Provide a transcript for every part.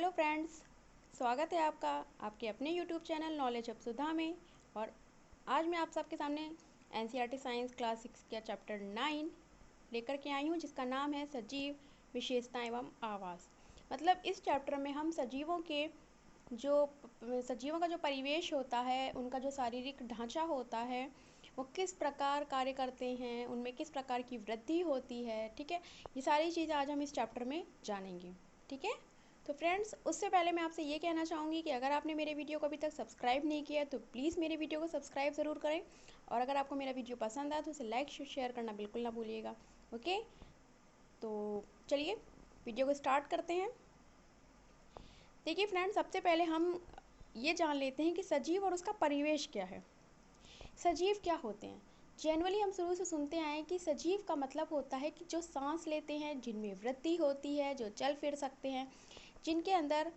Hello friends, स्वागत है आपका आपके अपने यूट्यूब चैनल नॉलेज ऑफ सुधा में। और आज मैं आप सबके सामने एनसीईआरटी साइंस क्लास 6 का चैप्टर 9 लेकर के आई हूँ, जिसका नाम है सजीव विशेषताएं एवं आवास। मतलब इस चैप्टर में हम सजीवों का जो परिवेश होता है, उनका जो शारीरिक ढांचा होता है, वो किस प्रकार कार्य करते हैं, उनमें किस प्रकार की वृद्धि होती है। ठीक है, ये सारी चीज़ें आज हम इस चैप्टर में जानेंगे। ठीक है, तो फ्रेंड्स, उससे पहले मैं आपसे ये कहना चाहूँगी कि अगर आपने मेरे वीडियो को अभी तक सब्सक्राइब नहीं किया तो प्लीज़ मेरे वीडियो को सब्सक्राइब ज़रूर करें। और अगर आपको मेरा वीडियो पसंद आए तो उसे लाइक शेयर करना बिल्कुल ना भूलिएगा। ओके, तो चलिए वीडियो को स्टार्ट करते हैं। देखिए फ्रेंड्स, सबसे पहले हम ये जान लेते हैं कि सजीव और उसका परिवेश क्या है। सजीव क्या होते हैं? जनरली हम शुरू से सुनते आए हैं कि सजीव का मतलब होता है कि जो सांस लेते हैं, जिनमें वृद्धि होती है, जो चल फिर सकते हैं, जिनके अंदर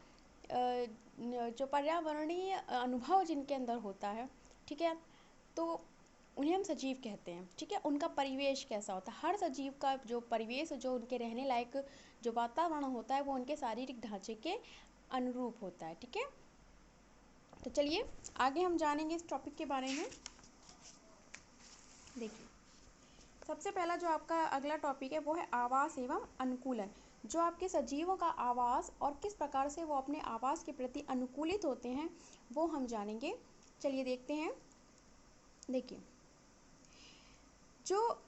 जो पर्यावरणीय अनुभव जिनके अंदर होता है। ठीक है, तो उन्हें हम सजीव कहते हैं। ठीक है, उनका परिवेश कैसा होता है? हर सजीव का जो परिवेश, जो उनके रहने लायक जो वातावरण होता है, वो उनके शारीरिक ढांचे के अनुरूप होता है। ठीक है, तो चलिए आगे हम जानेंगे इस टॉपिक के बारे में। देखिए, सबसे पहला जो आपका अगला टॉपिक है वो है आवास एवं अनुकूलन। जो आपके सजीवों का आवास और किस प्रकार से वो अपने आवास के प्रति अनुकूलित होते हैं, वो हम जानेंगे। चलिए देखते हैं। देखिए, जो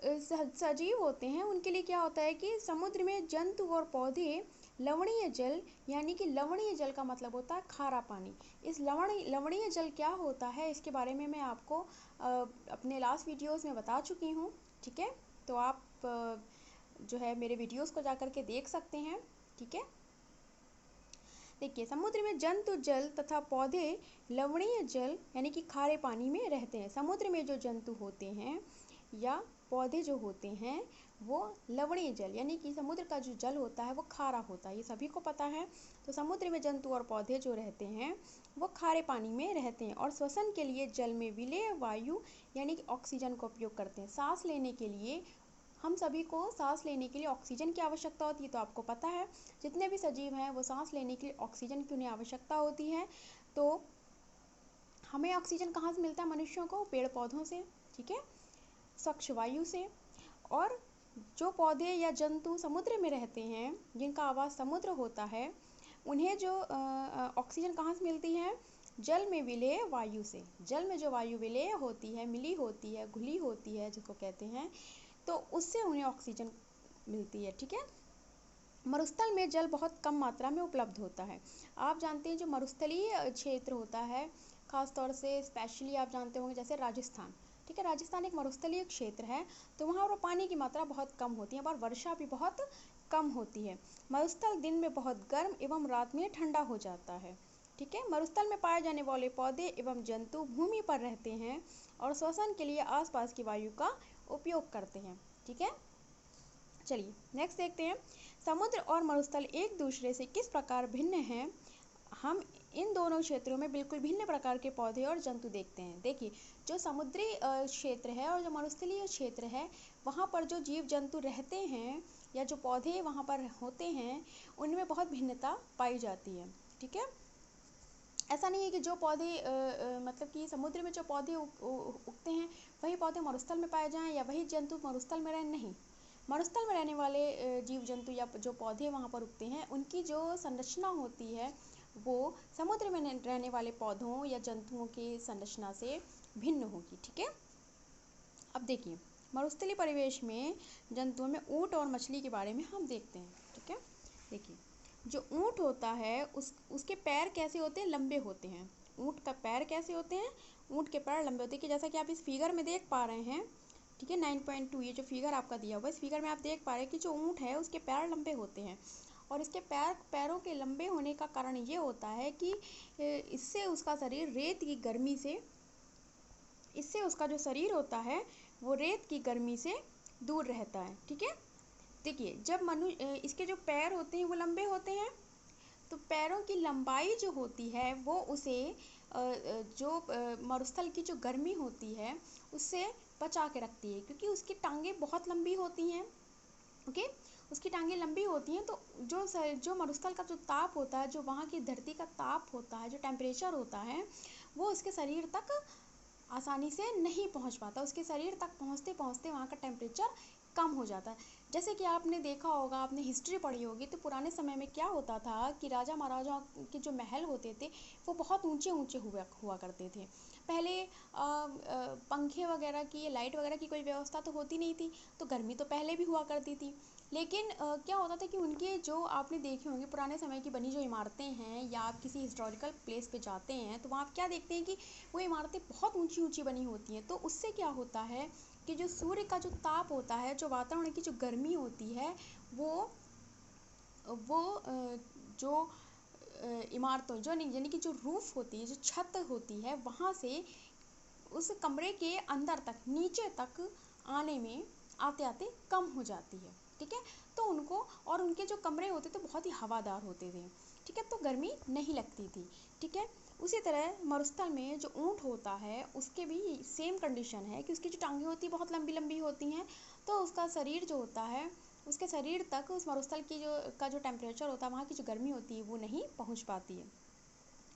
सजीव होते हैं उनके लिए क्या होता है कि समुद्र में जंतु और पौधे लवणीय जल, यानी कि लवणीय जल का मतलब होता है खारा पानी। इस लवणीय जल क्या होता है, इसके बारे में मैं आपको अपने लास्ट वीडियोस में बता चुकी हूँ। ठीक है, तो आप जो है मेरे वीडियोस को जा कर के देख सकते हैं। ठीक है, देखिए, समुद्र में जंतु जल तथा पौधे लवणीय जल यानी कि खारे पानी में रहते हैं। समुद्र में जो जंतु होते हैं या पौधे जो होते हैं वो लवणीय जल, यानी कि समुद्र का जो जल होता है वो खारा होता है, ये सभी को पता है। तो समुद्र में जंतु और पौधे जो रहते हैं वो खारे पानी में रहते हैं और श्वसन के लिए जल में विलेय वायु यानी कि ऑक्सीजन का उपयोग करते हैं। सांस लेने के लिए, हम सभी को सांस लेने के लिए ऑक्सीजन की आवश्यकता होती है, तो आपको पता है जितने भी सजीव हैं वो सांस लेने के लिए ऑक्सीजन की उन्हें आवश्यकता होती है। तो हमें ऑक्सीजन कहाँ से मिलता है मनुष्यों को? पेड़ पौधों से। ठीक है, स्वच्छ वायु से। और जो पौधे या जंतु समुद्र में रहते हैं, जिनका आवास समुद्र होता है, उन्हें जो ऑक्सीजन कहाँ से मिलती है? जल में विलेय वायु से। जल में जो वायु विलेय होती है, मिली होती है, घुली होती है, जिसको कहते हैं, तो उससे उन्हें ऑक्सीजन मिलती है। ठीक है, मरुस्थल में जल बहुत कम मात्रा में उपलब्ध होता है। आप जानते हैं जो मरुस्थलीय क्षेत्र होता है, खास तौर से स्पेशली आप जानते होंगे जैसे राजस्थान। ठीक है, राजस्थान एक मरुस्थलीय क्षेत्र है, तो वहाँ पर पानी की मात्रा बहुत कम होती है और वर्षा भी बहुत कम होती है। मरुस्थल दिन में बहुत गर्म एवं रात में ठंडा हो जाता है। ठीक है, मरुस्थल में पाए जाने वाले पौधे एवं जंतु भूमि पर रहते हैं और श्वसन के लिए आसपास की वायु का उपयोग करते हैं। ठीक है, चलिए नेक्स्ट देखते हैं। समुद्र और मरुस्थल एक दूसरे से किस प्रकार भिन्न हैं? हम इन दोनों क्षेत्रों में बिल्कुल भिन्न प्रकार के पौधे और जंतु देखते हैं। देखिए, जो समुद्री क्षेत्र है और जो मरुस्थलीय क्षेत्र है, वहाँ पर जो जीव जंतु रहते हैं या जो पौधे वहाँ पर होते हैं, उनमें बहुत भिन्नता पाई जाती है। ठीक है, ऐसा नहीं है कि जो पौधे मतलब कि समुद्र में जो पौधे उगते हैं वही पौधे मरुस्थल में पाए जाएं या वही जंतु मरुस्थल में रहें। नहीं, मरुस्थल में रहने वाले जीव जंतु या जो पौधे वहाँ पर उगते हैं, उनकी जो संरचना होती है वो समुद्र में रहने वाले पौधों या जंतुओं की संरचना से भिन्न होगी। ठीक है, अब देखिए, मरुस्थलीय परिवेश में जंतुओं में ऊँट और मछली के बारे में हम देखते हैं। ठीक है, देखिए, जो ऊँट होता है उसके पैर कैसे होते हैं? लंबे होते हैं। ऊँट का पैर कैसे होते हैं? ऊँट के पैर लंबे होते हैं, कि जैसा कि आप इस फिगर में देख पा रहे हैं। ठीक है, 9.2 ये जो फिगर आपका दिया हुआ है, इस फिगर में आप देख पा रहे हैं कि जो ऊँट है उसके पैर लंबे होते हैं। और इसके पैरों के लंबे होने का कारण ये होता है कि इससे उसका शरीर रेत की गर्मी से, इससे उसका जो शरीर होता है वो रेत की गर्मी से दूर रहता है। ठीक है, देखिए, जब इसके जो पैर होते हैं वो लंबे होते हैं, तो पैरों की लंबाई जो होती है वो उसे जो मरुस्थल की जो गर्मी होती है उससे बचा के रखती है, क्योंकि उसकी टांगें बहुत लंबी होती हैं। ओके। उसकी टांगें लंबी होती हैं, तो जो मरुस्थल का जो ताप होता है, जो वहाँ की धरती का ताप होता है, जो टेम्परेचर होता है, वो उसके शरीर तक आसानी से नहीं पहुंच पाता। उसके शरीर तक पहुंचते पहुंचते वहाँ का टेम्परेचर कम हो जाता है। जैसे कि आपने देखा होगा, आपने हिस्ट्री पढ़ी होगी, तो पुराने समय में क्या होता था कि राजा महाराजाओं के जो महल होते थे वो बहुत ऊंचे ऊंचे हुआ करते थे। पहले पंखे वगैरह की, लाइट वगैरह की कोई व्यवस्था तो होती नहीं थी, तो गर्मी तो पहले भी हुआ करती थी। लेकिन क्या होता था कि उनके जो आपने देखे होंगे पुराने समय की बनी जो इमारतें हैं, या आप किसी हिस्टोरिकल प्लेस पे जाते हैं तो वहाँ आप क्या देखते हैं कि वो इमारतें बहुत ऊंची ऊंची बनी होती हैं। तो उससे क्या होता है कि जो सूर्य का जो ताप होता है, जो वातावरण की जो गर्मी होती है, वो वो जो इमारतों जो यानी कि जो रूफ होती है, जो छत होती है, वहाँ से उस कमरे के अंदर तक, नीचे तक आने में आते आते कम हो जाती है। ठीक है। तो उनको, और उनके जो कमरे होते थे बहुत ही हवादार होते थे। ठीक है। तो गर्मी नहीं लगती थी। ठीक है। उसी तरह मरुस्थल में जो ऊँट होता है उसके भी सेम कंडीशन है कि उसकी जो टांगें होती है बहुत लंबी लंबी होती हैं, तो उसका शरीर जो होता है, उसके शरीर तक उस मरुस्थल की जो टेम्परेचर होता है, वहाँ की जो गर्मी होती है वो नहीं पहुँच पाती है।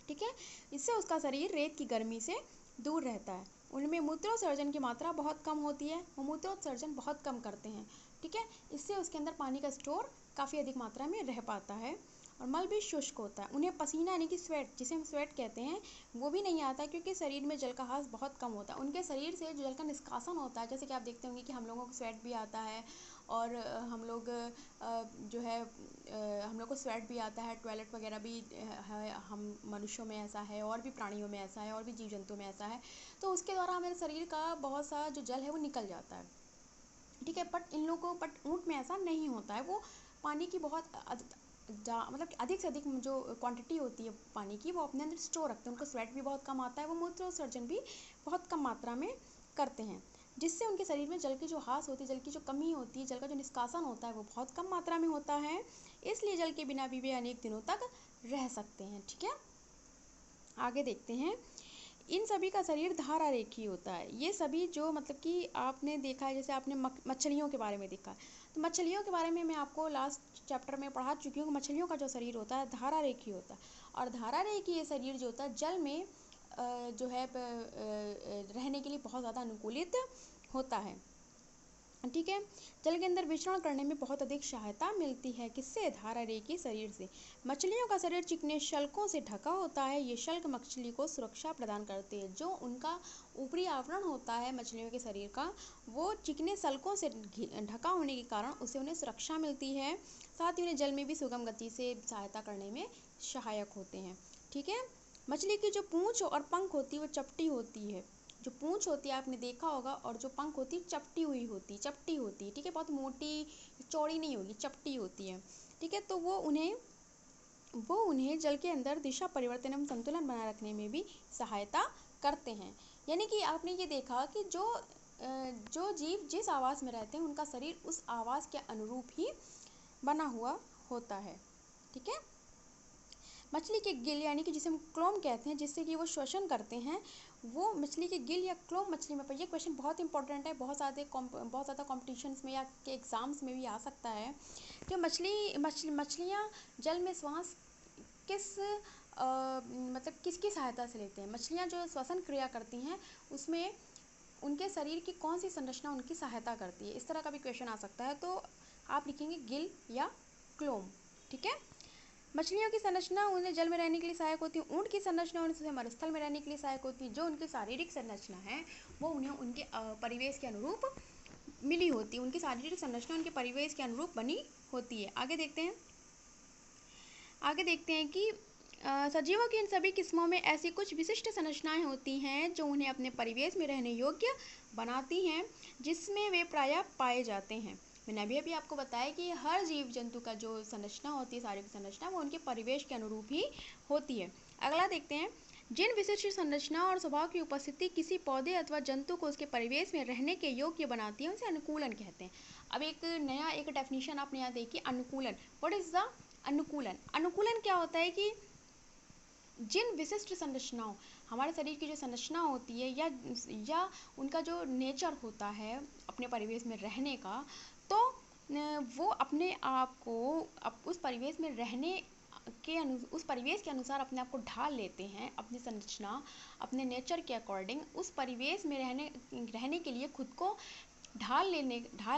ठीक है। इससे उसका शरीर रेत की गर्मी से दूर रहता है। उनमें मूत्रोत्सर्जन की मात्रा बहुत कम होती है, वो मूत्रोत्सर्जन बहुत कम करते हैं। ठीक है। इससे उसके अंदर पानी का स्टोर काफ़ी अधिक मात्रा में रह पाता है, और मल भी शुष्क होता है। उन्हें पसीना यानी कि स्वेट, जिसे हम स्वेट कहते हैं, वो भी नहीं आता, क्योंकि शरीर में जल का ह्रास बहुत कम होता है। उनके शरीर से जो जल का निष्कासन होता है, जैसे कि आप देखते होंगे कि हम लोगों को स्वेट भी आता है, और हम लोग जो है हम लोग को स्वेट भी आता है, टॉयलेट वगैरह भी है, हम मनुष्यों में ऐसा है, और भी प्राणियों में ऐसा है, और भी जीव जंतुओं में ऐसा है। तो उसके द्वारा हमारे शरीर का बहुत सा जो जल है वो निकल जाता है। ठीक है। बट ऊँट में ऐसा नहीं होता है। वो पानी की बहुत मतलब अधिक से अधिक जो क्वांटिटी होती है पानी की, वो अपने अंदर स्टोर रखते हैं। उनको स्वेट भी बहुत कम आता है, वो मूत्रोत्सर्जन भी बहुत कम मात्रा में करते हैं, जिससे उनके शरीर में जल की जो ह्रास होती है, जल की जो कमी होती है, जल का जो निष्कासन होता है वो बहुत कम मात्रा में होता है। इसलिए जल के बिना भी वे अनेक दिनों तक रह सकते हैं। ठीक है। आगे देखते हैं। इन सभी का शरीर धारा रेखी होता है। ये सभी जो मतलब कि आपने देखा है, जैसे आपने मछलियों के बारे में देखा है, तो मछलियों के बारे में मैं आपको लास्ट चैप्टर में पढ़ा चुकी हूँ कि मछलियों का जो शरीर होता है धारा रेखी होता है। और धारा रेखी ये शरीर जो होता है जल में जो है रहने के लिए बहुत ज़्यादा अनुकूलित होता है। ठीक है। जल के अंदर विचरण करने में बहुत अधिक सहायता मिलती है। किससे? धारा रेखी शरीर से। मछलियों का शरीर चिकने शल्कों से ढका होता है। ये शल्क मछली को सुरक्षा प्रदान करते हैं। जो उनका ऊपरी आवरण होता है मछलियों के शरीर का, वो चिकने शल्कों से ढका होने के कारण उसे उन्हें सुरक्षा मिलती है। साथ ही उन्हें जल में भी सुगम गति से सहायता करने में सहायक होते हैं। ठीक है। मछली की जो पूँछ और पंख होती है वो चपटी होती है। जो पूँछ होती है आपने देखा होगा, और जो पंख होती है चपटी हुई होती है, चपटी होती है। ठीक है। बहुत मोटी चौड़ी नहीं होगी, चपटी होती है। ठीक है। तो वो उन्हें जल के अंदर दिशा परिवर्तन एवं संतुलन बनाए रखने में भी सहायता करते हैं। यानी कि आपने ये देखा कि जो जीव जिस आवास में रहते हैं उनका शरीर उस आवास के अनुरूप ही बना हुआ होता है। ठीक है। मछली के गिल यानी कि जिसे हम क्लोम कहते हैं, जिससे कि वो श्वसन करते हैं, वो मछली के गिल या क्लोम मछली में, पर ये क्वेश्चन बहुत इंपॉर्टेंट है, बहुत ज़्यादा कॉम्पिटिशन्स में या के एग्ज़ाम्स में भी आ सकता है कि मछलियाँ जल में श्वास मतलब किसकी सहायता से लेते हैं। मछलियाँ जो श्वसन क्रिया करती हैं उसमें उनके शरीर की कौन सी संरचना उनकी सहायता करती है, इस तरह का भी क्वेश्चन आ सकता है। तो आप लिखेंगे गिल या क्लोम। ठीक है। मछलियों की संरचना उन्हें जल में रहने के लिए सहायक होती है। ऊँट की संरचना उन्हें मरुस्थल में रहने के लिए सहायक होती है। जो उनकी शारीरिक संरचना है वो उन्हें उनके परिवेश के अनुरूप मिली होती है। उनकी शारीरिक संरचना उनके परिवेश के अनुरूप बनी होती है। आगे देखते हैं कि सजीवों की इन सभी किस्मों में ऐसी कुछ विशिष्ट संरचनाएं होती हैं जो उन्हें अपने परिवेश में रहने योग्य बनाती हैं, जिसमें वे प्रायः पाए जाते हैं। मैंने अभी आपको बताया कि हर जीव जंतु का जो संरचना होती है, शारीरिक संरचना, वो उनके परिवेश के अनुरूप ही होती है। अगला देखते हैं। जिन विशिष्ट संरचना और स्वभाव की उपस्थिति किसी पौधे अथवा जंतु को उसके परिवेश में रहने के योग्य बनाती है, उसे अनुकूलन कहते हैं। अब एक डेफिनेशन आपने यहाँ देखी, अनुकूलन। व्हाट इज द अनुकूलन? अनुकूलन क्या होता है कि जिन विशिष्ट संरचनाओं, हमारे शरीर की जो संरचना होती है या उनका जो नेचर होता है अपने परिवेश में रहने का, तो वो अपने आप को उस परिवेश में रहने उस परिवेश के अनुसार अपने आप को ढाल लेते हैं, अपनी संरचना, अपने नेचर के अकॉर्डिंग उस परिवेश में रहने के लिए खुद को ढाल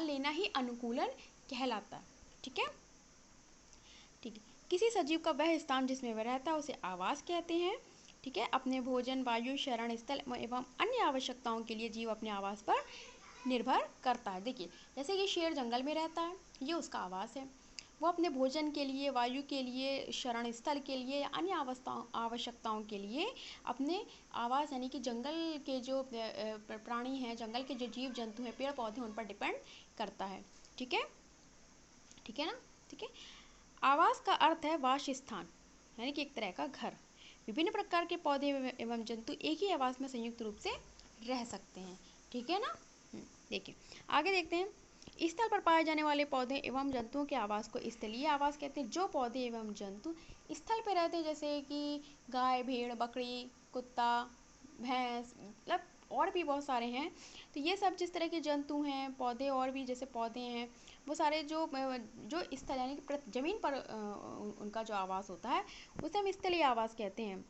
लेना ही अनुकूलन कहलाता है। ठीक है। ठीक है। किसी सजीव का वह स्थान जिसमें वह रहता है उसे आवास कहते हैं। ठीक है। अपने भोजन, वायु, शरण स्थल एवं अन्य आवश्यकताओं के लिए जीव अपने आवास पर निर्भर करता है। देखिए, जैसे कि शेर जंगल में रहता है, ये उसका आवास है। वो अपने भोजन के लिए, वायु के लिए, शरण स्थल के लिए, अन्य आवश्यकताओं के लिए अपने आवास यानी कि जंगल के जो प्राणी हैं, जंगल के जो जीव जंतु हैं, पेड़ पौधे, उन पर डिपेंड करता है। ठीक है। ठीक है ना। ठीक है। आवास का अर्थ है वासस्थान, यानी कि एक तरह का घर। विभिन्न प्रकार के पौधे एवं जंतु एक ही आवास में संयुक्त रूप से रह सकते हैं। ठीक है ना। देखिए, आगे देखते हैं। स्थल पर पाए जाने वाले पौधे एवं जंतुओं के आवास को स्थलीय आवास कहते हैं। जो पौधे एवं जंतु स्थल पर रहते हैं, जैसे कि गाय, भेड़, बकरी, कुत्ता, भैंस, मतलब और भी बहुत सारे हैं, तो ये सब जिस तरह के जंतु हैं, पौधे और भी जैसे पौधे हैं, वो सारे जो स्थल यानी कि जमीन पर उनका जो आवास होता है उसे हम स्थलीय आवास कहते हैं।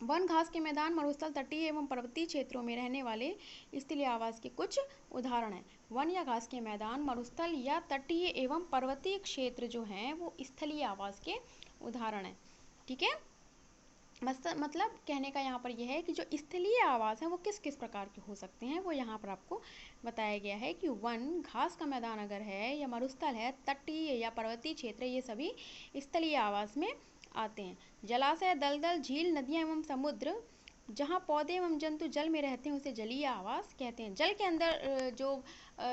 वन, घास के मैदान, मरुस्थल, तटीय एवं पर्वतीय क्षेत्रों में रहने वाले स्थलीय आवास के कुछ उदाहरण हैं। वन या घास के मैदान, मरुस्थल या तटीय एवं पर्वतीय क्षेत्र जो हैं वो स्थलीय आवास के उदाहरण हैं। ठीक है। मतलब कहने का यहाँ पर यह है कि जो स्थलीय आवास हैं वो किस किस प्रकार के हो सकते हैं, वो यहाँ पर आपको बताया गया है कि वन, घास का मैदान अगर है, या मरुस्थल है, तटीय या पर्वतीय क्षेत्र, ये सभी स्थलीय आवास में आते हैं। जलाशय, दलदल, झील, नदियाँ एवं समुद्र, जहाँ पौधे एवं जंतु जल में रहते हैं उसे जलीय आवास कहते हैं। जल के अंदर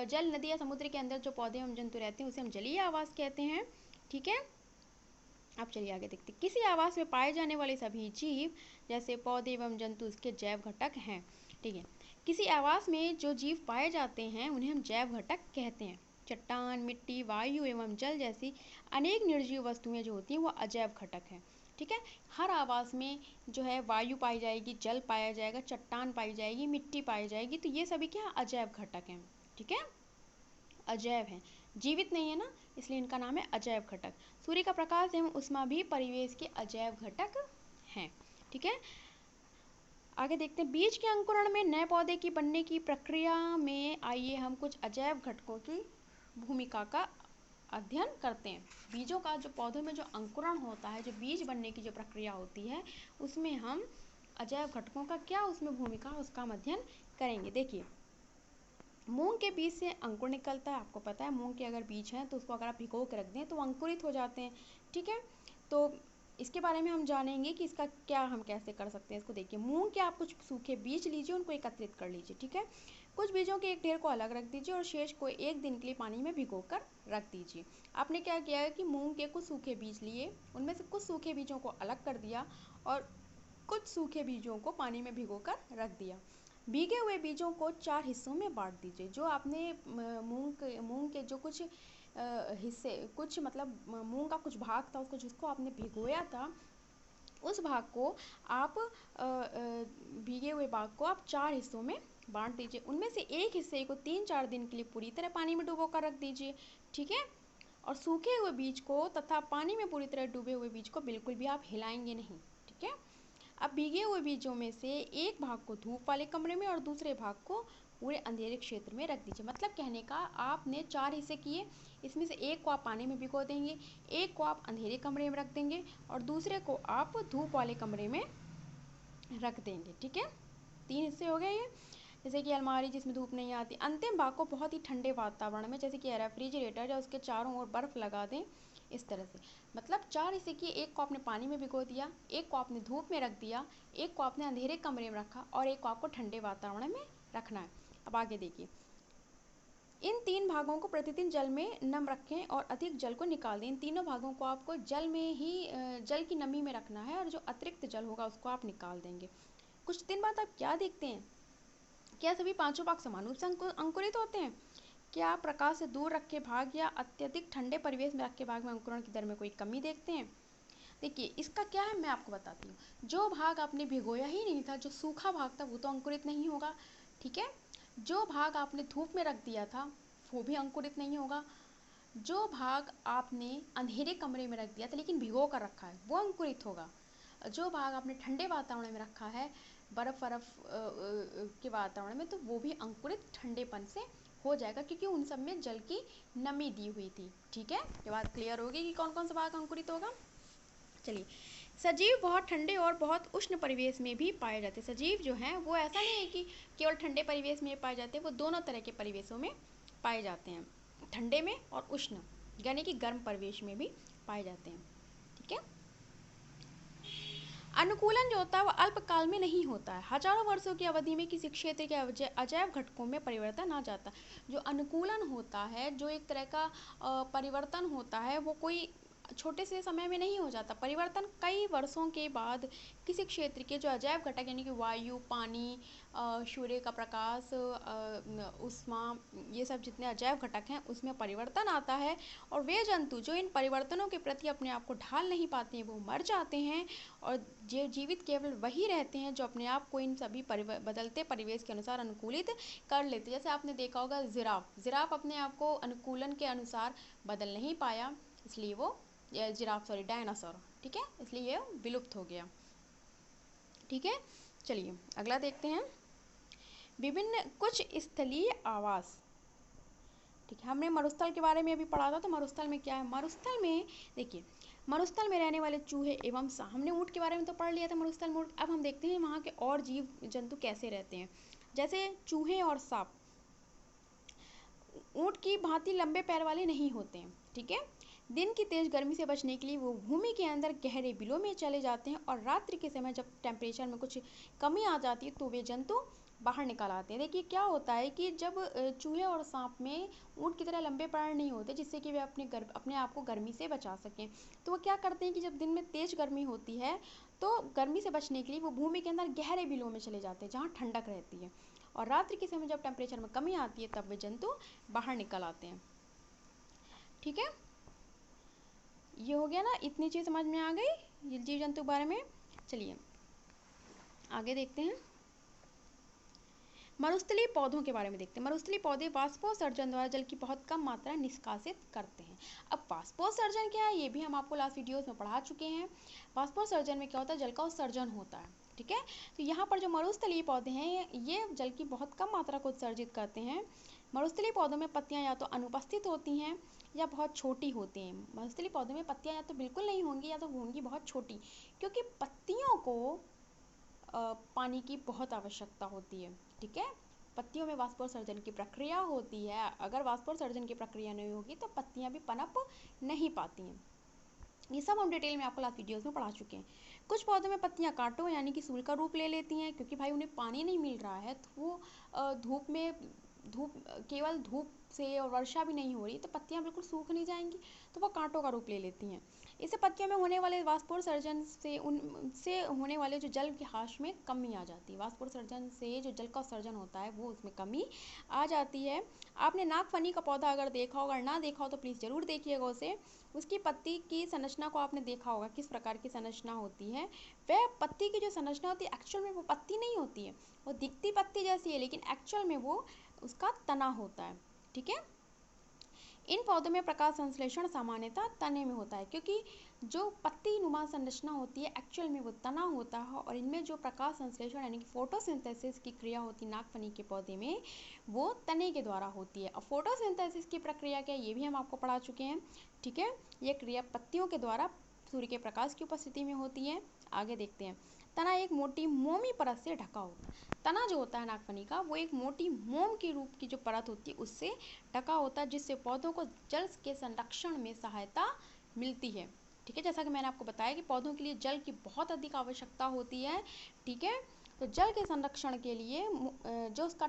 जल, नदी या समुद्र के अंदर जो पौधे एवं जंतु रहते हैं उसे हम जलीय आवास कहते हैं। ठीक है। अब चलिए आगे देखते हैं। किसी आवास में पाए जाने वाले सभी जीव, जैसे पौधे एवं जंतु, उसके जैव घटक हैं। ठीक है। किसी आवास में जो जीव पाए जाते हैं उन्हें हम जैव घटक कहते हैं। चट्टान, मिट्टी, वायु एवं जल जैसी अनेक निर्जीव वस्तुएं जो होती हैं वो अजैव घटक हैं। ठीक है। हर आवास में जो है वायु पाई जाएगी, जल पाया जाएगा, चट्टान पाई जाएगी, मिट्टी पाई जाएगी, तो ये सभी क्या अजैव घटक हैं। ठीक है। अजैव हैं, जीवित नहीं है ना, इसलिए इनका नाम है अजैव घटक। सूर्य का प्रकाश एवं उष्मा भी परिवेश के अजैव घटक हैं। ठीक है। आगे देखते हैं। बीज के अंकुरण में नए पौधे की बनने की प्रक्रिया में आइए हम कुछ अजैव घटकों की भूमिका का अध्ययन करते हैं। बीजों का जो पौधों में जो अंकुरण होता है, जो बीज बनने की जो प्रक्रिया होती है, उसमें हम अजैव घटकों का क्या उसमें भूमिका, उसका हम अध्ययन करेंगे। देखिए, मूंग के बीज से अंकुर निकलता है, आपको पता है मूंग के अगर बीज हैं तो उसको अगर आप भिगो के रख दें तो अंकुरित हो जाते हैं। ठीक है। तो इसके बारे में हम जानेंगे कि इसका क्या हम कैसे कर सकते हैं। इसको देखिए, मूंग के आप कुछ सूखे बीज लीजिए, उनको एकत्रित कर लीजिए। ठीक है। कुछ बीजों के एक ढेर को अलग रख दीजिए और शेष को एक दिन के लिए पानी में भिगो कर रख दीजिए। आपने क्या किया है कि मूंग के कुछ सूखे बीज लिए, उनमें से कुछ सूखे बीजों को अलग कर दिया और कुछ सूखे बीजों को पानी में भिगो कर रख दिया। भीगे हुए बीजों को 4 हिस्सों में बांट दीजिए। जो आपने मूंग के जो कुछ हिस्से, कुछ मतलब मूंग का कुछ भाग था, उसको जिसको आपने भिगोया था, उस भाग को आप भीगे हुए भाग को आप 4 हिस्सों में बांट दीजिए। उनमें से एक हिस्से को 3-4 दिन के लिए पूरी तरह पानी में डुबो कर रख दीजिए। ठीक है। और सूखे हुए बीज को तथा पानी में पूरी तरह डूबे हुए बीज को बिल्कुल भी आप हिलाएंगे नहीं। ठीक है। अब भीगे हुए बीजों में से एक भाग को धूप वाले कमरे में और दूसरे भाग को पूरे अंधेरे क्षेत्र में रख दीजिए। मतलब कहने का, आपने 4 हिस्से किए, इसमें से एक को आप पानी में भिगो देंगे, एक को आप अंधेरे कमरे में रख देंगे और दूसरे को आप धूप वाले कमरे में रख देंगे। ठीक है। 3 हिस्से हो गए ये। जैसे कि अलमारी जिसमें धूप नहीं आती। अंतिम भाग को बहुत ही ठंडे वातावरण में, जैसे कि रेफ्रिजरेटर, या उसके चारों ओर बर्फ लगा दें, इस तरह से। मतलब 4 हिस्से की, एक को आपने पानी में भिगो दिया, एक को आपने धूप में रख दिया, एक को आपने अंधेरे कमरे में रखा और एक को आपको ठंडे वातावरण में रखना है। अब आगे देखिए, इन 3 भागों को प्रतिदिन जल में नम रखें और अधिक जल को निकाल दें। इन तीनों भागों को आपको जल में ही जल की नमी में रखना है और जो अतिरिक्त जल होगा उसको आप निकाल देंगे। कुछ दिन बाद आप क्या देखते हैं, क्या सभी पांचों भाग समान रूप से अंकुरित होते हैं? क्या प्रकाश से दूर रखे भाग या अत्यधिक ठंडे परिवेश में रखे भाग में अंकुरण की दर में कोई कमी देखते हैं? देखिए, इसका क्या है मैं आपको बताती हूँ। जो भाग आपने भिगोया ही नहीं था, जो सूखा भाग था, वो तो अंकुरित नहीं होगा। ठीक है। जो भाग आपने धूप में रख दिया था वो भी अंकुरित नहीं होगा। जो भाग आपने अंधेरे कमरे में रख दिया था लेकिन भिगो कर रखा है वो अंकुरित होगा। जो भाग आपने ठंडे वातावरण में रखा है, बर्फ बर्फ के वातावरण में, तो वो भी अंकुरित ठंडेपन से हो जाएगा, क्योंकि उन सब में जल की नमी दी हुई थी। ठीक है, ये बात क्लियर होगी कि कौन कौन सा भाग अंकुरित होगा। चलिए, सजीव बहुत ठंडे और बहुत उष्ण परिवेश में भी पाए जाते हैं। सजीव जो हैं वो ऐसा नहीं है कि केवल ठंडे परिवेश में पाए जाते हैं, वो दोनों तरह के परिवेशों में पाए जाते हैं, ठंडे में और उष्ण यानी कि गर्म परिवेश में भी पाए जाते हैं। ठीक है, अनुकूलन जो होता है वो अल्पकाल में नहीं होता है, हजारों वर्षों की अवधि में किसी क्षेत्र के अजैव घटकों में परिवर्तन आ जाता है। जो अनुकूलन होता है, जो एक तरह का परिवर्तन होता है, वो कोई छोटे से समय में नहीं हो जाता। परिवर्तन कई वर्षों के बाद किसी क्षेत्र के जो अजैव घटक यानी कि वायु, पानी, सूर्य का प्रकाश, उष्मा, ये सब जितने अजैव घटक हैं उसमें परिवर्तन आता है, और वे जंतु जो इन परिवर्तनों के प्रति अपने आप को ढाल नहीं पाते हैं वो मर जाते हैं, और जो जीवित केवल वही रहते हैं जो अपने आप को इन सभी बदलते परिवेश के अनुसार अनुकूलित कर लेते हैं। जैसे आपने देखा होगा जिराफ अपने आप को अनुकूलन के अनुसार बदल नहीं पाया, इसलिए वो डायनासोर, ठीक है, इसलिए ये विलुप्त हो गया। ठीक है, चलिए अगला देखते हैं, विभिन्न कुछ स्थलीय आवास। ठीक है, हमने मरुस्थल के बारे में अभी पढ़ा था, तो मरुस्थल में क्या है। मरुस्थल में देखिए, मरुस्थल में रहने वाले चूहे एवं सांप, हमने ऊँट के बारे में तो पढ़ लिया था मरुस्थल में। अब हम देखते हैं वहाँ के और जीव जंतु कैसे रहते हैं। जैसे चूहे और सांप ऊँट की भांति लंबे पैर वाले नहीं होते हैं। ठीक है, दिन की तेज गर्मी से बचने के लिए वो भूमि के अंदर गहरे बिलों में चले जाते हैं, और रात्रि के समय जब टेम्परेचर में कुछ कमी आ जाती है तो वे जंतु बाहर निकल आते हैं। देखिए क्या होता है कि जब चूहे और सांप में ऊँट की तरह लंबे पैर नहीं होते जिससे कि वे अपने आप को गर्मी से बचा सकें, तो वो क्या करते हैं कि जब दिन में तेज गर्मी होती है तो गर्मी से बचने के लिए वो भूमि के अंदर गहरे बिलों में चले जाते हैं जहाँ ठंडक रहती है, और रात्रि के समय जब टेम्परेचर में कमी आती है तब वे जंतु बाहर निकल आते हैं। ठीक है, ये हो गया ना, इतनी चीज़ समझ में आ गई ये जीव जंतु के बारे में। चलिए आगे देखते हैं, मरुस्थलीय पौधों के बारे में देखते हैं। मरुस्थलीय पौधे वाष्पोत्सर्जन द्वारा जल की बहुत कम मात्रा निष्कासित करते हैं। अब वाष्पोत्सर्जन क्या है ये भी हम आपको लास्ट वीडियोस में पढ़ा चुके हैं। वाष्पोत्सर्जन में क्या होता है, जल का उत्सर्जन होता है। ठीक है, तो यहाँ पर जो मरुस्थलीय पौधे हैं ये जल की बहुत कम मात्रा को उत्सर्जित करते हैं। मरुस्थलीय पौधों में पत्तियां या तो अनुपस्थित होती हैं या बहुत छोटी होती हैं। मरुस्थलीय पौधों में पत्तियां या तो बिल्कुल नहीं होंगी या तो होंगी बहुत छोटी, क्योंकि पत्तियों को पानी की बहुत आवश्यकता होती है। ठीक है, पत्तियों में वाष्पोत्सर्जन की प्रक्रिया होती है, अगर वाष्पोत्सर्जन की प्रक्रिया नहीं होगी तो पत्तियां भी पनप नहीं पाती हैं। ये सब हम डिटेल में आपको लास्ट वीडियोस में पढ़ा चुके हैं। कुछ पौधों में पत्तियां कांटों यानी कि सूल का रूप ले लेती हैं, क्योंकि भाई उन्हें पानी नहीं मिल रहा है, तो वो धूप केवल धूप से और वर्षा भी नहीं हो रही तो पत्तियां बिल्कुल सूख नहीं जाएंगी, तो वो कांटों का रूप ले लेती हैं। इससे पत्तियों में होने वाले वाष्पोत्सर्जन से उनसे होने वाले जो जल के ह्रास में कमी आ जाती है। वाष्पोत्सर्जन से जो जल का उत्सर्जन होता है वो उसमें कमी आ जाती है। आपने नागफनी का पौधा अगर देखा होगा, ना देखा हो तो प्लीज़ ज़रूर देखिएगा उसे। उसकी पत्ती की संरचना को आपने देखा होगा किस प्रकार की संरचना होती है। वह पत्ती की जो संरचना होती है एक्चुअल में वो पत्ती नहीं होती है, वो दिखती पत्ती जैसी है लेकिन एक्चुअल में वो उसका तना होता है। ठीक है, इन पौधों में प्रकाश संश्लेषण सामान्यतः तने में होता है, क्योंकि जो पत्ती नुमा संरचना होती है एक्चुअल में वो तना होता है, और इनमें जो प्रकाश संश्लेषण यानी कि फोटोसिंथेसिस की क्रिया होती है नागफनी के पौधे में वो तने के द्वारा होती है। और फोटोसिंथेसिस की प्रक्रिया क्या है ये भी हम आपको पढ़ा चुके हैं। ठीक है, ये क्रिया पत्तियों के द्वारा सूर्य के प्रकाश की उपस्थिति में होती है। आगे देखते हैं, तना एक मोटी मोमी परत से ढका होता है। तना जो होता है नागफनी का वो एक मोटी मोम के रूप की जो परत होती है उससे ढका होता है, जिससे पौधों को जल के संरक्षण में सहायता मिलती है। ठीक है, जैसा कि मैंने आपको बताया कि पौधों के लिए जल की बहुत अधिक आवश्यकता होती है। ठीक है, तो जल के संरक्षण के लिए जो उसका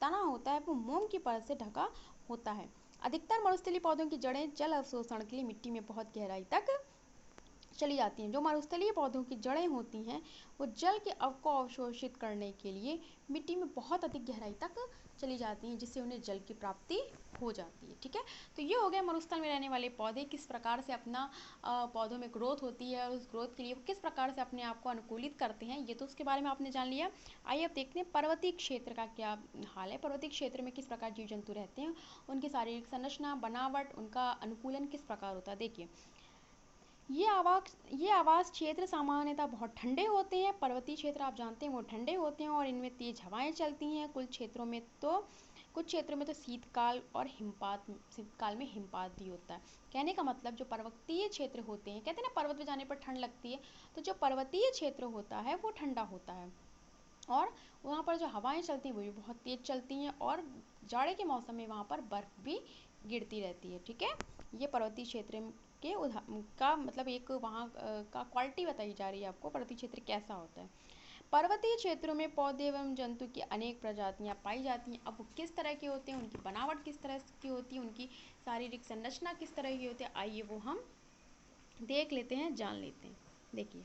तना होता है वो मोम की परत से ढका होता है। अधिकतर मरुस्थलीय पौधों की जड़ें जल अवशोषण के लिए मिट्टी में बहुत गहराई तक चली जाती हैं। जो मरुस्थलीय पौधों की जड़ें होती हैं वो जल के को अवशोषित करने के लिए मिट्टी में बहुत अधिक गहराई तक चली जाती हैं, जिससे उन्हें जल की प्राप्ति हो जाती है। ठीक है, तो ये हो गया मरुस्थल में रहने वाले पौधे किस प्रकार से अपना पौधों में ग्रोथ होती है और उस ग्रोथ के लिए वो किस प्रकार से अपने आप को अनुकूलित करते हैं, ये तो उसके बारे में आपने जान लिया। आइए अब देखते हैं पर्वतीय क्षेत्र का क्या हाल है। पर्वतीय क्षेत्र में किस प्रकार जीव जंतु रहते हैं, उनकी शारीरिक संरचना, बनावट, उनका अनुकूलन किस प्रकार होता है। देखिए, ये आवास क्षेत्र सामान्यतः बहुत ठंडे होते हैं। पर्वतीय क्षेत्र आप जानते हैं वो ठंडे होते हैं और इनमें तेज हवाएं चलती हैं। कुछ क्षेत्रों में तो शीतकाल में हिमपात भी होता है। कहने का मतलब जो पर्वतीय क्षेत्र होते हैं, कहते हैं ना पर्वत पे जाने पर ठंड लगती है, तो जो पर्वतीय क्षेत्र होता है वो ठंडा होता है और वहाँ पर जो हवाएं चलती हैं वो भी बहुत तेज चलती हैं और जाड़े के मौसम में वहाँ पर बर्फ़ भी गिरती रहती है। ठीक है, ये पर्वतीय क्षेत्र के का मतलब एक वहाँ का क्वालिटी बताई जा रही है आपको, पर्वतीय क्षेत्र कैसा होता है। पर्वतीय क्षेत्रों में पौधे एवं जंतु की अनेक प्रजातियां पाई जाती हैं। अब वो किस तरह के होते हैं, उनकी बनावट किस तरह की होती है, उनकी शारीरिक संरचना किस तरह की होती है, आइए वो हम देख लेते हैं, जान लेते हैं। देखिए,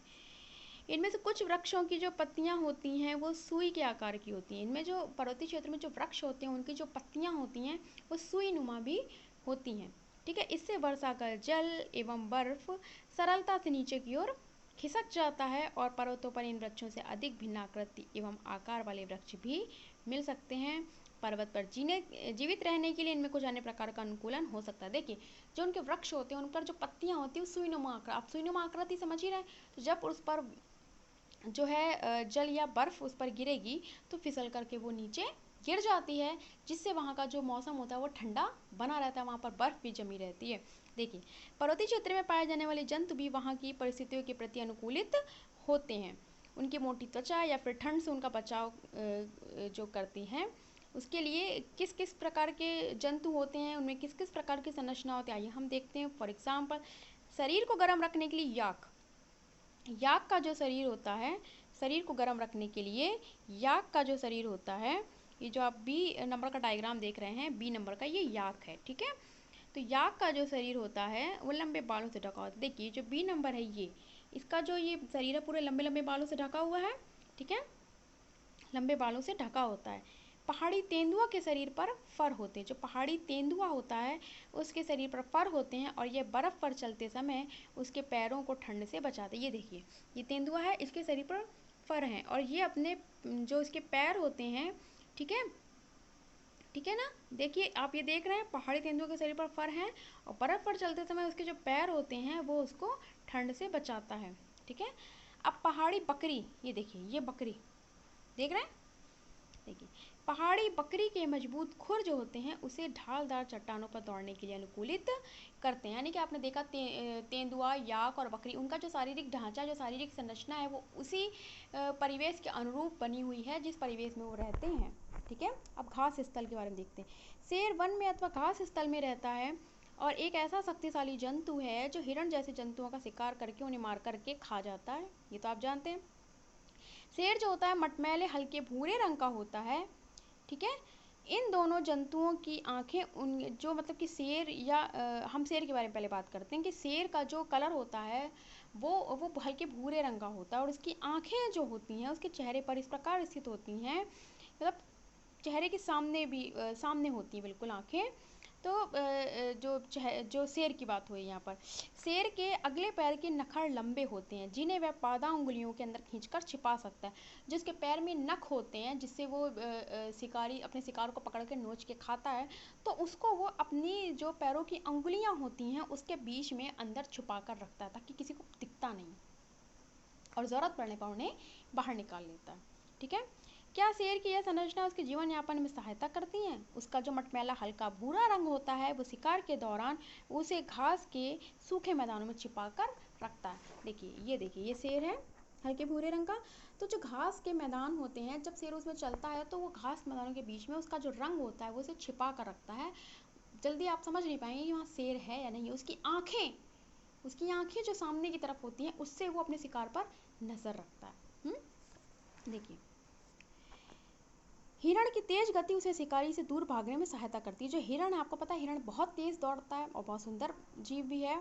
इनमें से कुछ वृक्षों की जो पत्तियां होती हैं वो सुई के आकार की होती हैं। इनमें जो पर्वतीय क्षेत्र में जो वृक्ष होते हैं उनकी जो पत्तियां होती हैं वो सुई नुमा भी होती हैं। ठीक है, इससे वर्षा का जल एवं बर्फ सरलता से नीचे की ओर खिसक जाता है और पर्वतों पर इन वृक्षों से अधिक भिन्न आकृति एवं आकार वाले वृक्ष भी मिल सकते हैं। पर्वत पर जीवित रहने के लिए इनमें कुछ अन्य प्रकार का अनुकूलन हो सकता है। देखिए, जो उनके वृक्ष होते हैं उन पर जो पत्तियां होती हैं सुईनुमा आकृति, आप सुईनुमा आकृति समझ ही रहे हैं, तो जब उस पर जो है जल या बर्फ उस पर गिरेगी तो फिसल करके वो नीचे गिर जाती है, जिससे वहाँ का जो मौसम होता है वो ठंडा बना रहता है, वहाँ पर बर्फ भी जमी रहती है। देखिए, पर्वतीय क्षेत्र में पाए जाने वाले जंतु भी वहाँ की परिस्थितियों के प्रति अनुकूलित होते हैं। उनकी मोटी त्वचा या फिर ठंड से उनका बचाव जो करती हैं, उसके लिए किस किस प्रकार के जंतु होते हैं, उनमें किस किस प्रकार की संरचना होती है, आइए हम देखते हैं। फॉर एग्जाम्पल, शरीर को गर्म रखने के लिए याक का जो शरीर होता है, शरीर को गर्म रखने के लिए याक का जो शरीर होता है, ये जो आप बी नंबर का डायग्राम देख रहे हैं, बी नंबर का ये याक है। ठीक है, तो याक का जो शरीर होता है वो लंबे बालों से ढका होता है। देखिए, जो बी नंबर है ये इसका जो ये शरीर है पूरे लंबे लंबे बालों से ढका हुआ है। ठीक है, लंबे बालों से ढका होता है। पहाड़ी तेंदुआ के शरीर पर फर होते हैं। जो पहाड़ी तेंदुआ होता है उसके शरीर पर फर होते हैं और ये बर्फ़ पर चलते समय उसके पैरों को ठंड से बचाते हैं। ये देखिए, ये तेंदुआ है, इसके शरीर पर फर हैं और ये अपने जो इसके पैर होते हैं, ठीक है, ठीक है ना, देखिए आप ये देख रहे हैं पहाड़ी तेंदुआ के शरीर पर फर हैं और बर्फ़ पर चलते समय उसके जो पैर होते हैं वो उसको ठंड से बचाता है। ठीक है, अब पहाड़ी बकरी, ये देखिए, ये बकरी देख रहे हैं, देखिए, पहाड़ी बकरी के मजबूत खुर जो होते हैं उसे ढालदार चट्टानों पर दौड़ने के लिए अनुकूलित करते हैं। यानी कि आपने देखा तेंदुआ, याक और बकरी, उनका जो शारीरिक ढांचा, जो शारीरिक संरचना है वो उसी परिवेश के अनुरूप बनी हुई है जिस परिवेश में वो रहते हैं। ठीक है, अब घास स्थल के बारे में देखते हैं। शेर वन में अथवा घास स्थल में रहता है और एक ऐसा शक्तिशाली जंतु है जो हिरण जैसे जंतुओं का शिकार करके उन्हें मार करके खा जाता है, ये तो आप जानते हैं। शेर जो होता है मटमैले हल्के भूरे रंग का होता है। ठीक है, इन दोनों जंतुओं की आंखें उन जो मतलब कि शेर या हम शेर के बारे में पहले बात करते हैं कि शेर का जो कलर होता है वो हल्के भूरे रंग का होता है और उसकी आंखें जो होती हैं उसके चेहरे पर इस प्रकार स्थित होती हैं, मतलब चेहरे के सामने भी सामने होती हैं बिल्कुल आंखें। तो जो शेर की बात हुई यहाँ पर, शेर के अगले पैर के नखर लंबे होते हैं जिन्हें वह पादा उंगलियों के अंदर खींचकर छिपा सकता है। जिसके पैर में नख होते हैं जिससे वो शिकारी अपने शिकार को पकड़ के नोच के खाता है, तो उसको वो अपनी जो पैरों की अंगुलियाँ होती हैं उसके बीच में अंदर छुपा कर रखता है ताकि किसी को दिखता नहीं और ज़रूरत पड़ने पर उन्हें बाहर निकाल लेता है। ठीक है, क्या शेर की यह संरचना उसके जीवन यापन में सहायता करती हैं? उसका जो मटमैला हल्का भूरा रंग होता है वो शिकार के दौरान उसे घास के सूखे मैदानों में छिपा कर रखता है। देखिए, ये देखिए, ये शेर है हल्के भूरे रंग का। तो जो घास के मैदान होते हैं जब शेर उसमें चलता है तो वो घास मैदानों के बीच में उसका जो रंग होता है वो उसे छिपा कर रखता है। जल्दी आप समझ नहीं पाएंगे कि वहाँ शेर है या नहीं। उसकी आंखें जो सामने की तरफ होती हैं उससे वो अपने शिकार पर नजर रखता है। देखिए, हिरण की तेज गति उसे शिकारी से दूर भागने में सहायता करती है। जो हिरण है, आपको पता है हिरण बहुत तेज दौड़ता है और बहुत सुंदर जीव भी है।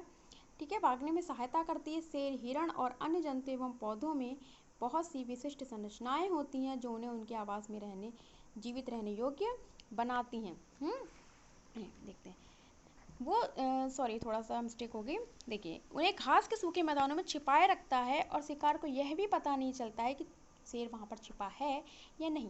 ठीक है, भागने में सहायता करती है। शेर, हिरण और अन्य जंतु एवं पौधों में बहुत सी विशिष्ट संरचनाएं होती हैं जो उन्हें उनके आवास में जीवित रहने योग्य बनाती हैं। देखते हैं वो सॉरी थोड़ा सा मिस्टेक हो गई। देखिए, उन्हें घास के सूखे मैदानों में छिपाए रखता है और शिकार को यह भी पता नहीं चलता है कि शेर वहाँ पर छिपा है या नहीं।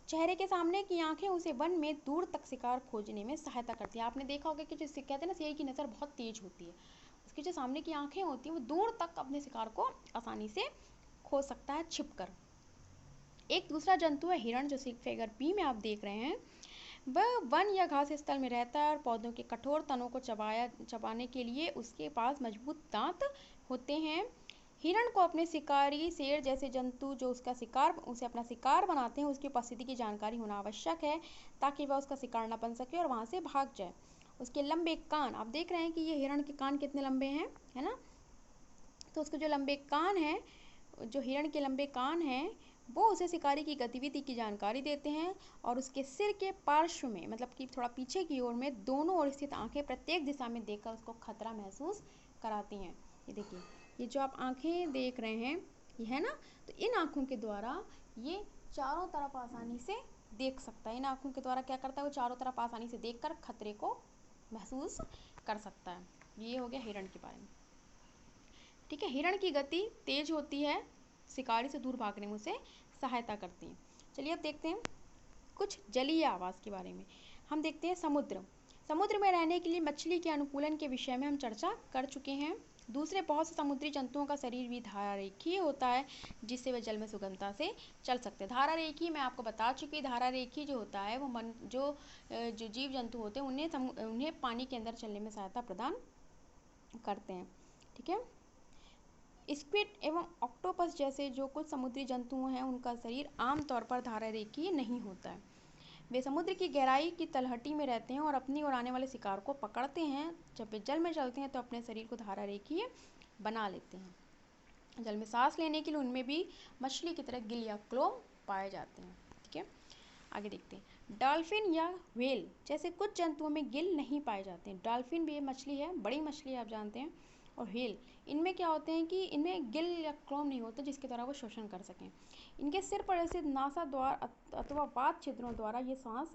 चेहरे के सामने की आंखें उसे वन में दूर तक शिकार खोजने में सहायता करती है। आपने देखा होगा कि जो कहते हैं ना, शेर की नज़र बहुत तेज होती है। उसकी जो सामने की आंखें होती हैं वो दूर तक अपने शिकार को आसानी से खोज सकता है छिपकर। एक दूसरा जंतु है हिरण, जो फिगर बी में आप देख रहे हैं। वह वन या घास स्थल में रहता है और पौधों के कठोर तनों को चबाने के लिए उसके पास मजबूत दांत होते हैं। हिरण को अपने शिकारी शेर जैसे जंतु जो उसे अपना शिकार बनाते हैं, उसकी उपस्थिति की जानकारी होना आवश्यक है ताकि वह उसका शिकार न बन सके और वहां से भाग जाए। उसके लंबे कान, आप देख रहे हैं कि ये हिरण के कान कितने लंबे हैं, है ना। तो उसके जो लंबे कान हैं, जो हिरण के लंबे कान हैं, वो उसे शिकारी की गतिविधि की जानकारी देते हैं। और उसके सिर के पार्श्व में, मतलब कि थोड़ा पीछे की ओर में, दोनों ओर स्थित आंखें प्रत्येक दिशा में देखकर उसको खतरा महसूस कराती हैं। ये देखिए, ये जो आप आंखें देख रहे हैं, ये है ना, तो इन आंखों के द्वारा ये चारों तरफ आसानी से देख सकता है। इन आंखों के द्वारा क्या करता है, वो चारों तरफ आसानी से देखकर खतरे को महसूस कर सकता है। ये हो गया हिरण के बारे में। ठीक है, हिरण की गति तेज होती है, शिकारी से दूर भागने में उसे सहायता करती है। चलिए अब देखते हैं कुछ जलीय आवास के बारे में। हम देखते हैं समुद्र। समुद्र में रहने के लिए मछली के अनुकूलन के विषय में हम चर्चा कर चुके हैं। दूसरे बहुत से समुद्री जंतुओं का शरीर भी धारारेखीय होता है, जिससे वे जल में सुगमता से चल सकते हैं। धारारेखीय मैं आपको बता चुकी, धारारेखीय जो होता है वो जो जीव जंतु होते हैं उन्हें पानी के अंदर चलने में सहायता प्रदान करते हैं। ठीक है, स्क्विड एवं ऑक्टोपस जैसे जो कुछ समुद्री जंतु हैं, उनका शरीर आमतौर पर धारारेखीय नहीं होता है। वे समुद्र की गहराई की तलहटी में रहते हैं और अपनी ओर आने वाले शिकार को पकड़ते हैं। जब वे जल में चलते हैं तो अपने शरीर को धारारेखीय बना लेते हैं। जल में सांस लेने के लिए उनमें भी मछली की तरह गिल या क्लोम पाए जाते हैं। ठीक है, आगे देखते हैं। डॉल्फिन या व्हेल जैसे कुछ जंतुओं में गिल नहीं पाए जाते हैं। डॉल्फिन भी मछली है, बड़ी मछली आप जानते हैं। और व्हेल, इनमें क्या होते हैं कि इनमें गिल या क्लोम नहीं होते जिसके द्वारा वो शोषण कर सकें। इनके सिर पर स्थित नासा द्वार अथवा वात छिद्रों द्वारा ये सांस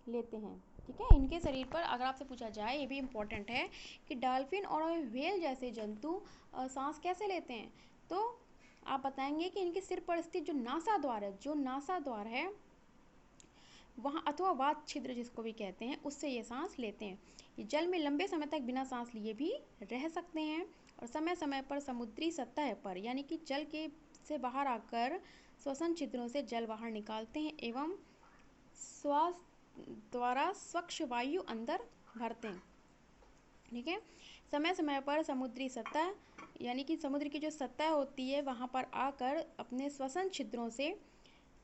लेते हैं। ठीक है, इनके शरीर पर अगर आपसे पूछा जाए, ये भी इम्पोर्टेंट है कि डॉल्फिन और व्हेल जैसे जंतु सांस कैसे लेते हैं, तो आप बताएंगे कि इनके सिर पर स्थित जो नासा द्वार है वहाँ अथवा वात छिद्र जिसको भी कहते हैं, उससे ये सांस लेते हैं। ये जल में लंबे समय तक बिना सांस लिए भी रह सकते हैं और समय समय पर समुद्री सतह पर यानी कि जल के से बाहर आकर श्वसन छिद्रों से जल बाहर निकालते हैं एवं श्वास द्वारा स्वच्छ वायु अंदर भरते हैं। ठीक है, समय समय पर समुद्री सतह यानी कि समुद्र की जो सतह होती है वहाँ पर आकर अपने श्वसन छिद्रों से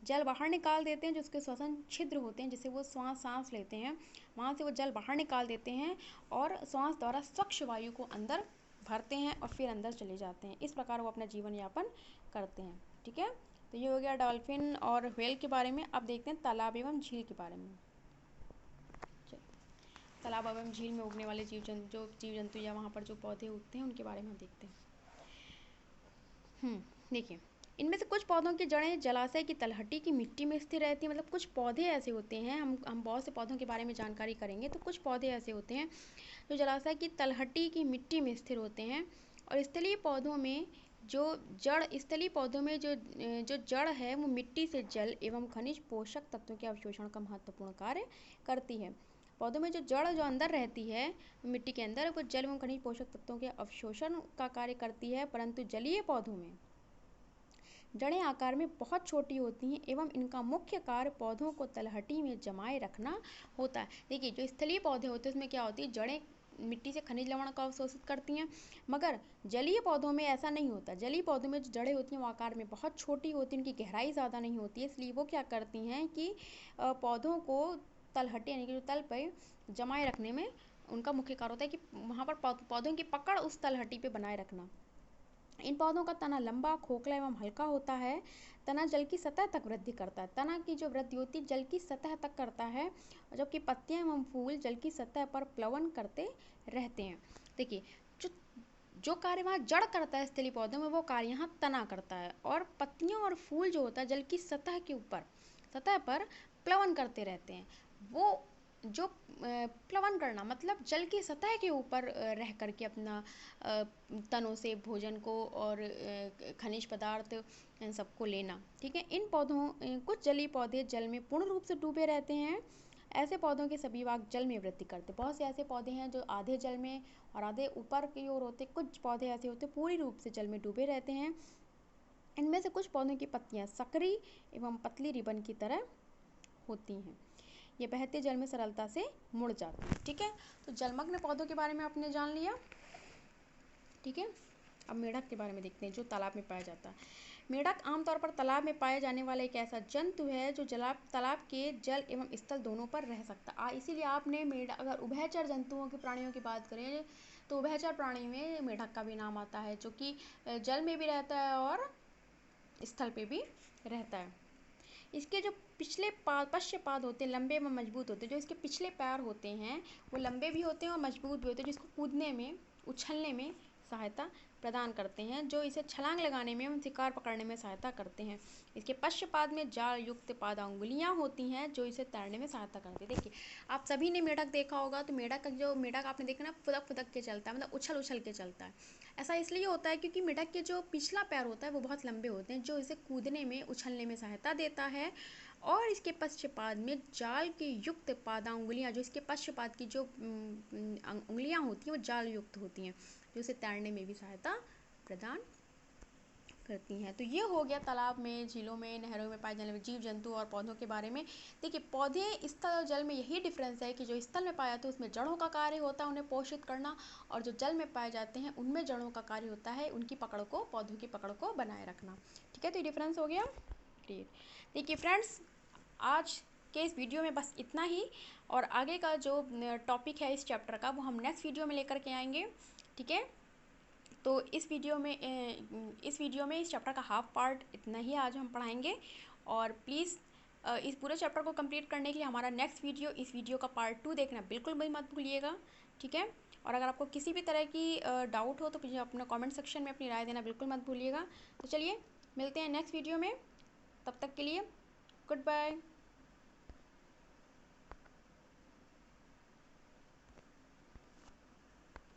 जल बाहर निकाल देते हैं। जो उसके श्वसन छिद्र होते हैं जिससे वो सांस लेते हैं, वहाँ से वो जल बाहर निकाल देते हैं और श्वास द्वारा स्वच्छ वायु को अंदर भरते हैं और फिर अंदर चले जाते हैं। इस प्रकार वो अपना जीवन यापन करते हैं। ठीक है, तो ये हो गया डॉल्फिन और व्हेल के बारे में। अब देखते हैं तालाब एवं झील के बारे में। तालाब एवं झील में उगने वाले जीव जंतु या वहाँ पर जो पौधे उगते हैं उनके बारे में देखते हैं। देखिए, इनमें से कुछ पौधों की जड़ें जलाशय की तलहटी की मिट्टी में स्थिर रहती हैं। मतलब कुछ पौधे ऐसे होते हैं, हम बहुत से पौधों के बारे में जानकारी करेंगे, तो कुछ पौधे ऐसे होते हैं जो जलाशय की तलहटी की मिट्टी में स्थिर होते हैं। और स्थलीय पौधों में जो जड़ है वो मिट्टी से जल एवं खनिज पोषक तत्वों के अवशोषण का महत्वपूर्ण कार्य करती है। पौधों में जो जड़ जो अंदर रहती है मिट्टी के अंदर, वो जल एवं खनिज पोषक तत्वों के अवशोषण का कार्य करती है। परंतु जलीय पौधों में जड़ें आकार में बहुत छोटी होती हैं एवं इनका मुख्य कार्य पौधों को तलहटी में जमाए रखना होता है। देखिए, जो स्थलीय पौधे होते हैं उसमें क्या होती है, जड़ें मिट्टी से खनिज लवण का अवशोषित करती हैं, मगर जलीय पौधों में ऐसा नहीं होता। जलीय पौधों में जो जड़ें होती हैं वो आकार में बहुत छोटी होती हैं, उनकी गहराई ज़्यादा नहीं होती है, इसलिए वो क्या करती हैं कि पौधों को तलहटी यानी कि जो तल पर जमाए रखने में उनका मुख्य कार्य होता है कि वहाँ पर पौधों की पकड़ उस तलहटी पर बनाए रखना। इन पौधों का तना लंबा, खोखला एवं हल्का होता है। तना जल की सतह तक वृद्धि करता है। तना की जो वृद्धि होती है जल की सतह तक करता है, जबकि पत्तियां एवं फूल जल की सतह पर प्लवन करते रहते हैं। देखिए, जो जो कार्य वहाँ जड़ करता है स्थलीय पौधों में, वो कार्य यहाँ तना करता है। और पत्तियाँ और फूल जो होता है जल की सतह के ऊपर, सतह पर प्लवन करते रहते हैं। वो जो प्लवन करना मतलब जल की सतह के ऊपर रह करके अपना तनों से भोजन को और खनिज पदार्थ इन सबको लेना। ठीक है, इन पौधों कुछ जलीय पौधे जल में पूर्ण रूप से डूबे रहते हैं। ऐसे पौधों के सभी भाग जल में वृद्धि करते। बहुत से ऐसे पौधे हैं जो आधे जल में और आधे ऊपर की ओर होते। कुछ पौधे ऐसे होते पूरी रूप से जल में डूबे रहते हैं। इनमें से कुछ पौधों की पत्तियां सकरी एवं पतली रिबन की तरह होती हैं। ये बहते जल में सरलता से मुड़ जाती है। ठीक है, तो जलमग्न पौधों के बारे में आपने जान लिया। ठीक है, अब मेढक के बारे में देखते हैं जो तालाब में पाया जाता है। मेढक आमतौर पर तालाब में पाए जाने वाला एक ऐसा जंतु है जो तालाब के जल एवं स्थल दोनों पर रह सकता है। इसीलिए आपने मेढक, अगर उभयचर जंतुओं के प्राणियों की बात करें तो उभयचर प्राणी में मेढक का भी नाम आता है, जो कि जल में भी रहता है और स्थल पे भी रहता है। इसके जो पिछले पश्च पाद होते हैं लंबे व मजबूत होते हैं। जो इसके पिछले पैर होते हैं वो लंबे भी होते हैं और मजबूत भी होते हैं, जिसको कूदने में, उछलने में सहायता प्रदान करते हैं, जो इसे छलांग लगाने में एवं शिकार पकड़ने में सहायता करते हैं। इसके पश्चपाद में जाल युक्त पादांगुलियां होती हैं जो इसे तैरने में सहायता करती है। देखिए, आप सभी ने मेढक देखा होगा, तो मेढक आपने देखा ना, फुदक फुदक के चलता है, मतलब उछल उछल के चलता है। ऐसा इसलिए होता है क्योंकि मेढक के जो पिछला पैर होता है वो बहुत लंबे होते हैं, जो इसे कूदने में, उछलने में सहायता देता है। और इसके पश्चपाद में जाल के युक्त पादांगुलियां, जो इसके पश्चपाद की जो उंगलियां होती हैं वो जाल युक्त होती हैं, जो इसे तैरने में भी सहायता प्रदान करती हैं। तो ये हो गया तालाब में, झीलों में, नहरों में पाए जाने वाले जीव जंतु और पौधों के बारे में। देखिए, पौधे, स्थल और जल में यही डिफरेंस है कि जो स्थल में पाया जाता है उसमें जड़ों का कार्य होता है उन्हें पोषित करना, और जो जल में पाए जाते हैं उनमें जड़ों का कार्य होता है उनकी पकड़ को, पौधों की पकड़ को बनाए रखना। ठीक है, तो ये डिफरेंस हो गया। ग्रेट। देखिए फ्रेंड्स, आज के इस वीडियो में बस इतना ही, और आगे का जो टॉपिक है इस चैप्टर का वो हम नेक्स्ट वीडियो में लेकर के आएंगे। ठीक है, तो इस वीडियो में इस चैप्टर का हाफ पार्ट इतना ही आज हम पढ़ाएंगे। और प्लीज़ इस पूरे चैप्टर को कंप्लीट करने के लिए हमारा नेक्स्ट वीडियो, इस वीडियो का पार्ट 2 देखना बिल्कुल भी मत भूलिएगा। ठीक है, और अगर आपको किसी भी तरह की डाउट हो तो मुझे अपना कमेंट सेक्शन में अपनी राय देना बिल्कुल मत भूलिएगा। तो चलिए मिलते हैं नेक्स्ट वीडियो में, तब तक के लिए गुड बाय।